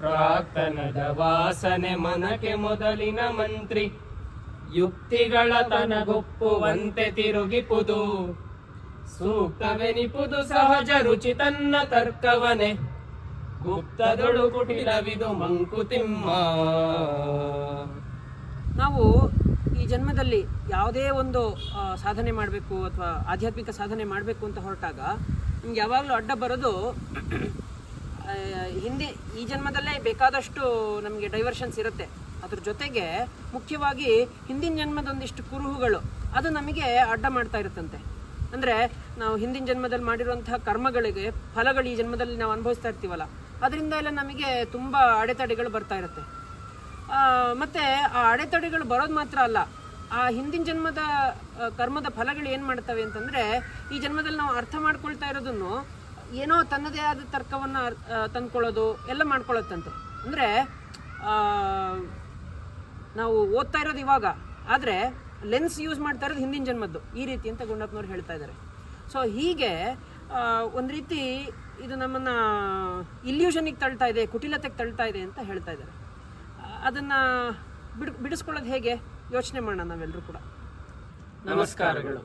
ಪ್ರಾಕ್ತನದ ವಾಸನೆ ಮನಕ್ಕೆ ಮೊದಲಿನ ಮಂತ್ರಿ ಯುಕ್ತಿಗಳ ತನಗೊಪ್ಪುವಂತೆ ತಿರುಗಿಪುದು ಸೂಕ್ತವೆನಿಪುದು ಸಹಜ ರುಚಿ ತನ್ನ ತರ್ಕವನೆ ಗುಪ್ತದೊಳು ಕುಟಿಲವಿದು ಮಂಕುತಿಮ್ಮ. ನಾವು ಈ ಜನ್ಮದಲ್ಲಿ ಯಾವುದೇ ಒಂದು ಸಾಧನೆ ಮಾಡಬೇಕು ಅಥವಾ ಆಧ್ಯಾತ್ಮಿಕ ಸಾಧನೆ ಮಾಡಬೇಕು ಅಂತ ಹೊರಟಾಗ ನಿಮ್ಗೆ ಯಾವಾಗಲೂ ಅಡ್ಡ ಬರೋದು ಹಿಂದೆ ಈ ಜನ್ಮದಲ್ಲೇ ಬೇಕಾದಷ್ಟು ನಮಗೆ ಡೈವರ್ಷನ್ಸ್ ಇರುತ್ತೆ. ಅದ್ರ ಜೊತೆಗೆ ಮುಖ್ಯವಾಗಿ ಹಿಂದಿನ ಜನ್ಮದೊಂದಿಷ್ಟು ಕುರುಹುಗಳು ಅದು ನಮಗೆ ಅಡ್ಡ ಮಾಡ್ತಾ ಇರುತ್ತಂತೆ. ಅಂದರೆ ನಾವು ಹಿಂದಿನ ಜನ್ಮದಲ್ಲಿ ಮಾಡಿರುವಂತಹ ಕರ್ಮಗಳಿಗೆ ಫಲಗಳು ಈ ಜನ್ಮದಲ್ಲಿ ನಾವು ಅನುಭವಿಸ್ತಾ ಇರ್ತೀವಲ್ಲ, ಅದರಿಂದ ಎಲ್ಲ ನಮಗೆ ತುಂಬ ಅಡೆತಡೆಗಳು ಬರ್ತಾ ಇರುತ್ತೆ. ಮತ್ತು ಆ ಅಡೆತಡೆಗಳು ಬರೋದು ಮಾತ್ರ ಅಲ್ಲ, ಆ ಹಿಂದಿನ ಜನ್ಮದ ಕರ್ಮದ ಫಲಗಳು ಏನು ಮಾಡ್ತವೆ ಅಂತಂದರೆ ಈ ಜನ್ಮದಲ್ಲಿ ನಾವು ಅರ್ಥ ಮಾಡ್ಕೊಳ್ತಾ ಇರೋದನ್ನು ಏನೋ ತನ್ನದೇ ಆದ ತರ್ಕವನ್ನು ತಂದ್ಕೊಳ್ಳೋದು ಎಲ್ಲ ಮಾಡ್ಕೊಳ್ಳುತ್ತಂತೆ. ಅಂದರೆ ನಾವು ಓದ್ತಾ ಇರೋದು ಇವಾಗ, ಆದರೆ ಲೆನ್ಸ್ ಯೂಸ್ ಮಾಡ್ತಾ ಇರೋದು ಹಿಂದಿನ ಜನ್ಮದ್ದು ಈ ರೀತಿ ಅಂತ ಗುಂಡಪ್ಪನವ್ರು ಹೇಳ್ತಾ ಇದ್ದಾರೆ. ಸೊ ಹೀಗೆ ಒಂದು ರೀತಿ ಇದು ನಮ್ಮನ್ನು ಇಲ್ಯೂಷನಿಗೆ ತಳ್ತಾ ಇದೆ, ಕುಟಿಲತೆಗೆ ತಳ್ತಾ ಇದೆ ಅಂತ ಹೇಳ್ತಾ ಇದ್ದಾರೆ. ಅದನ್ನು ಬಿಡಿಸ್ಕೊಳ್ಳೋದು ಹೇಗೆ ಯೋಚನೆ ಮಾಡೋಣ ನಾವೆಲ್ಲರೂ ಕೂಡ. ನಮಸ್ಕಾರಗಳು.